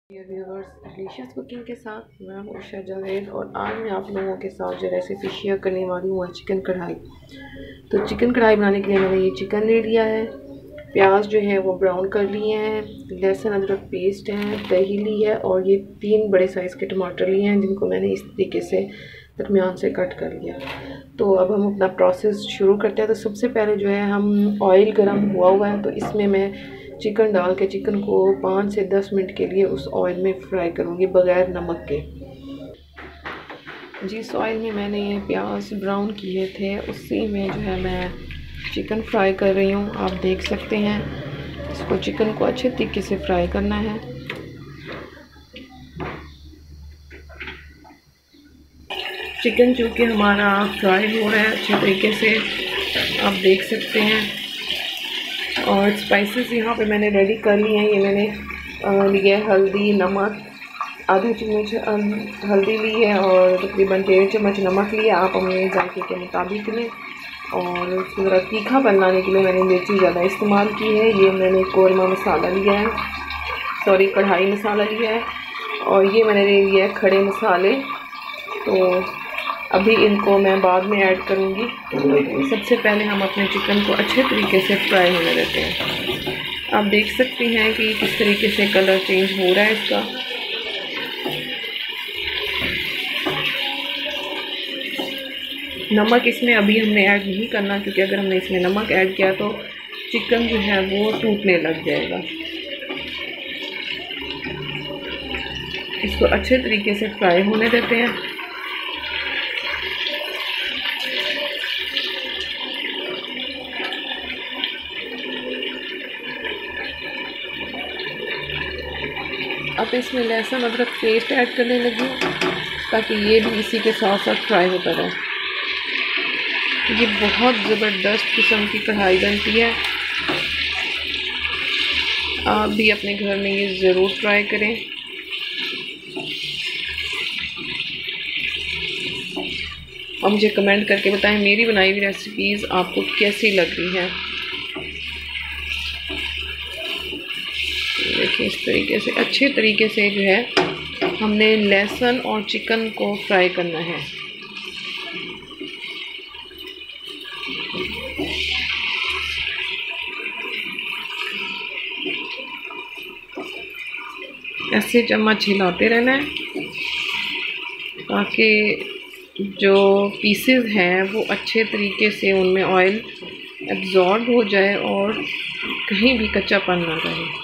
Viewers, delicious cooking के साथ मैं हूँ उषा जावेद और आज मैं आप लोगों के साथ जो रेसिपी शेयर करने वाली हूँ चिकन कढ़ाई। तो चिकन कढ़ाई बनाने के लिए मैंने ये चिकन ले लिया है, प्याज जो है वो ब्राउन कर लिए हैं, लहसुन अदरक पेस्ट है, दही ली है और ये 3 बड़े साइज़ के टमाटर लिए हैं जिनको मैंने इस तरीके से दरमियान से कट कर लिया। तो अब हम अपना प्रोसेस शुरू करते हैं। तो सबसे पहले जो है हम ऑयल गर्म हुआ है तो इसमें मैं चिकन डाल के चिकन को 5 से 10 मिनट के लिए उस ऑयल में फ्राई करूँगी बग़ैर नमक के। जिस ऑयल में मैंने ये प्याज ब्राउन किए थे उसी में जो है मैं चिकन फ्राई कर रही हूँ। आप देख सकते हैं इसको, चिकन को अच्छे तरीके से फ्राई करना है। चिकन चूँकि हमारा फ्राई हो रहा है अच्छे तरीके से, आप देख सकते हैं। और स्पाइसेस यहाँ पे मैंने रेडी कर लिए हैं। ये मैंने लिया है हल्दी, नमक, आधा चम्मच हल्दी ली है और तकरीबन 1.5 चम्मच नमक लिया। आप अपने जायके के मुताबिक लें। और उसको ज़रा तीखा बनाने के लिए मैंने मिर्ची ज़्यादा इस्तेमाल की है। ये मैंने कोरमा मसाला लिया है, सॉरी कढ़ाई मसाला लिया है। और ये मैंने ले लिया है खड़े मसाले। तो अभी इनको मैं बाद में ऐड करूँगी। सबसे पहले हम अपने चिकन को अच्छे तरीके से फ्राई होने देते हैं। आप देख सकते हैं कि किस तरीके से कलर चेंज हो रहा है इसका। नमक इसमें अभी हमने ऐड नहीं करना, क्योंकि अगर हमने इसमें नमक ऐड किया तो चिकन जो है वो टूटने लग जाएगा। इसको अच्छे तरीके से फ्राई होने देते हैं। अब इसमें लहसुन अदरक पेस्ट ऐड करने लगी ताकि ये भी इसी के साथ साथ फ्राई होता रहे। ये बहुत ज़बरदस्त किस्म की कढ़ाई बनती है। आप भी अपने घर में ये ज़रूर ट्राई करें। और मुझे कमेंट करके बताएं मेरी बनाई हुई रेसिपीज़ आपको कैसी लग रही हैं। देखिए इस तरीके से अच्छे तरीके से जो है हमने लहसुन और चिकन को फ्राई करना है। ऐसे चम्मच हिलाते रहना है ताकि जो पीसेस हैं वो अच्छे तरीके से उनमें ऑयल एब्जॉर्ब हो जाए और कहीं भी कच्चापन ना रहे।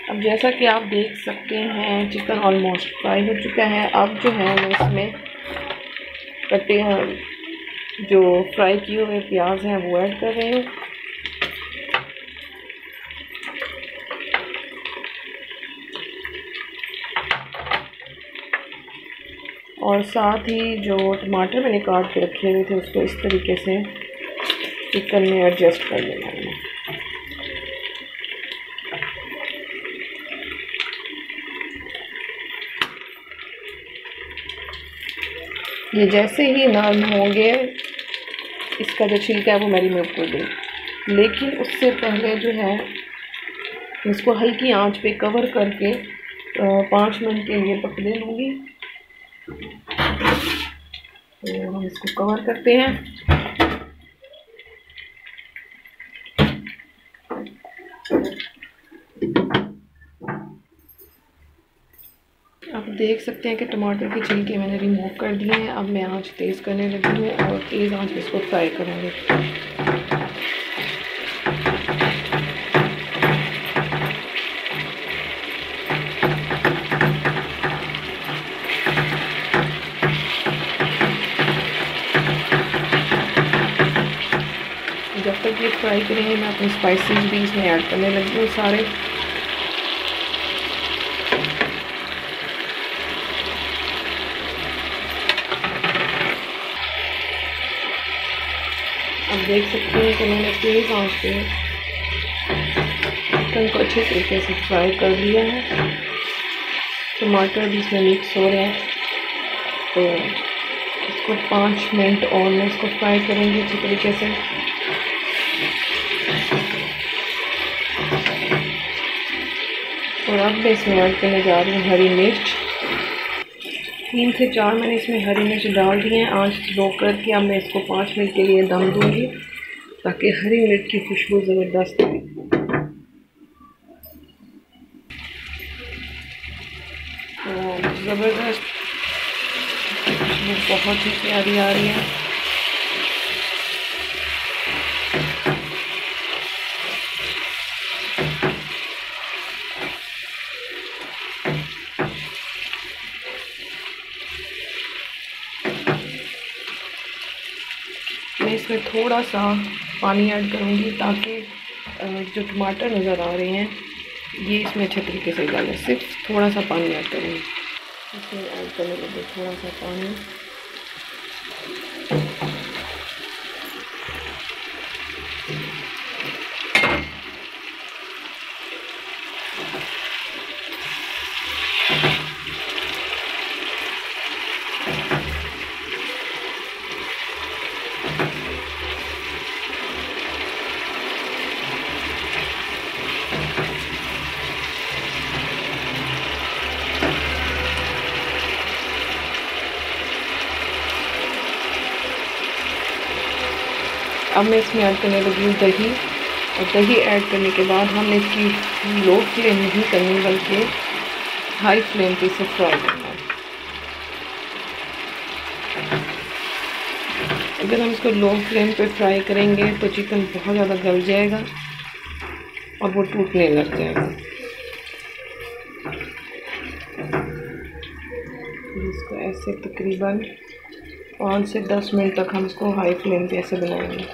अब जैसा कि आप देख सकते हैं चिकन ऑलमोस्ट फ्राई हो चुका है। अब जो है मैं इसमें कटे जो फ्राई किए हुए प्याज हैं वो ऐड कर रही हूँ। और साथ ही जो टमाटर मैंने काट के रखे हुए थे उसको इस तरीके से चिकन में एडजस्ट कर लेना है। ये जैसे ही नरम होंगे इसका जो छिलका है वो मैं रिमूव कर दूँ। लेकिन उससे पहले जो है इसको हल्की आंच पे कवर करके 5 मिनट के लिए पकने लूँगी। तो हम इसको कवर करते हैं। आप देख सकते हैं कि टमाटर के छिलके मैंने रिमूव कर दिए हैं। अब मैं आंच तेज़ करने लगी हूँ और तेज़ आंच पे इसको फ्राई करूँगी। जब तक ये फ्राई करेंगे मैं अपने स्पाइसेस भी इसमें ऐड करने लगी हूँ सारे। देख सकते हैं कि मैंने तेज़ आंच पे चिकन को अच्छे तरीके से फ्राई कर लिया है। टमाटर भी इसमें मिक्स हो रहे हैं, तो इसको 5 मिनट और मैं इसको फ्राई करूँगी अच्छे तरीके से। और अब मैं इसमें ऐड करने जा रही हूँ हरी मिर्च। 3 से 4 मैंने इसमें हरी मिर्च डाल दी हैं। आंच लो करके अब मैं इसको 5 मिनट के लिए दम दूँगी ताकि हरी मिर्च की खुशबू ज़बरदस्त आए। तो ज़बरदस्त खुशबू बहुत ही प्यारी आ रही है। मैं इसमें थोड़ा सा पानी ऐड करूँगी ताकि जो टमाटर नज़र आ रहे हैं ये इसमें अच्छे तरीके से गले। सिर्फ थोड़ा सा पानी ऐड करूँगी। इसमें ऐड करने लगे थोड़ा सा पानी। अब मैं इसमें ऐड करने लगी हूँ दही। और दही ऐड करने के बाद हमने इसकी लो फ्लेम नहीं करनी बल्कि हाई फ्लेम पे इसे फ्राई करना है। अगर हम इसको लो फ्लेम पे फ्राई करेंगे तो चिकन बहुत ज़्यादा गल जाएगा और वो टूटने लग जाएगा। इसको ऐसे तकरीबन 5 से 10 मिनट तक हम इसको हाई फ्लेम पे ऐसे बनाएंगे।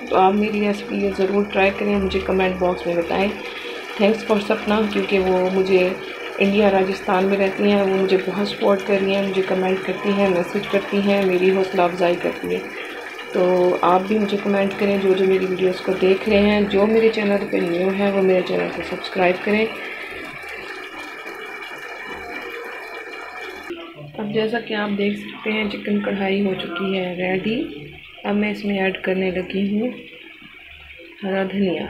तो आप मेरी रेसिपी ये ज़रूर ट्राई करें, मुझे कमेंट बॉक्स में बताएं। थैंक्स फॉर सपना, क्योंकि वो मुझे इंडिया राजस्थान में रहती हैं, वो मुझे बहुत सपोर्ट कर रही हैं, मुझे कमेंट करती हैं, मैसेज करती हैं, मेरी हौसला अफजाई करती है। तो आप भी मुझे कमेंट करें जो जो मेरी वीडियोस को देख रहे हैं। जो मेरे चैनल पे न्यू है वो मेरे चैनल को सब्सक्राइब करें। अब जैसा कि आप देख सकते हैं चिकन कढ़ाई हो चुकी है रेडी। अब मैं इसमें ऐड करने लगी हूँ हरा धनिया।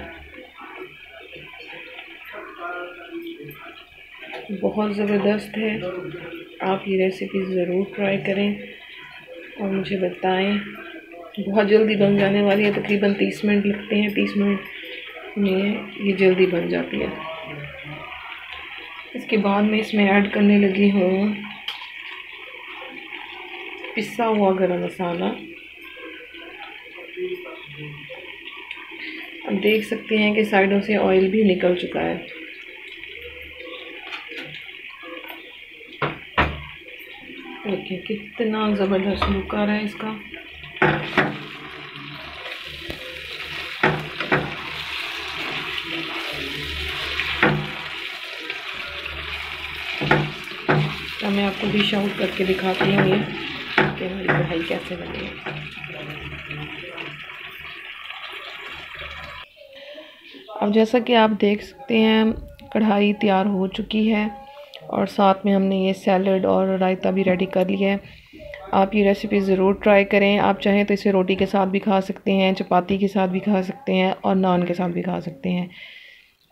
बहुत ज़बरदस्त है, आप ये रेसिपी ज़रूर ट्राई करें और मुझे बताएं। बहुत जल्दी बन जाने वाली है, तकरीबन 30 मिनट लगते हैं। 30 मिनट में ये जल्दी बन जाती है। इसके बाद मैं इसमें ऐड करने लगी हूँ पिसा हुआ गरम मसाला। अब देख सकते हैं कि साइडों से ऑयल भी निकल चुका है। देखिए कितना ज़बरदस्त लुक आ रहा है इसका। तो मैं आपको डिश आउट करके दिखाती हूँ ये कि हमारी कढ़ाई कैसे बनी है। अब जैसा कि आप देख सकते हैं कढ़ाई तैयार हो चुकी है और साथ में हमने ये सैलड और रायता भी रेडी कर लिया है। आप ये रेसिपी ज़रूर ट्राई करें। आप चाहें तो इसे रोटी के साथ भी खा सकते हैं, चपाती के साथ भी खा सकते हैं और नान के साथ भी खा सकते हैं।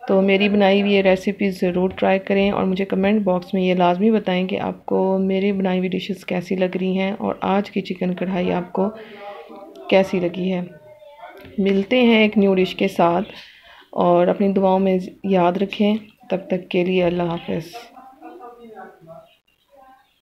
तो मेरी बनाई हुई ये रेसिपी ज़रूर ट्राई करें और मुझे कमेंट बॉक्स में ये लाजमी बताएं कि आपको मेरी बनाई हुई डिशेस कैसी लग रही हैं और आज की चिकन कढ़ाई आपको कैसी लगी है। मिलते हैं एक न्यू डिश के साथ और अपनी दुआओं में याद रखें। तब तक के लिए अल्लाह हाफ़िज़।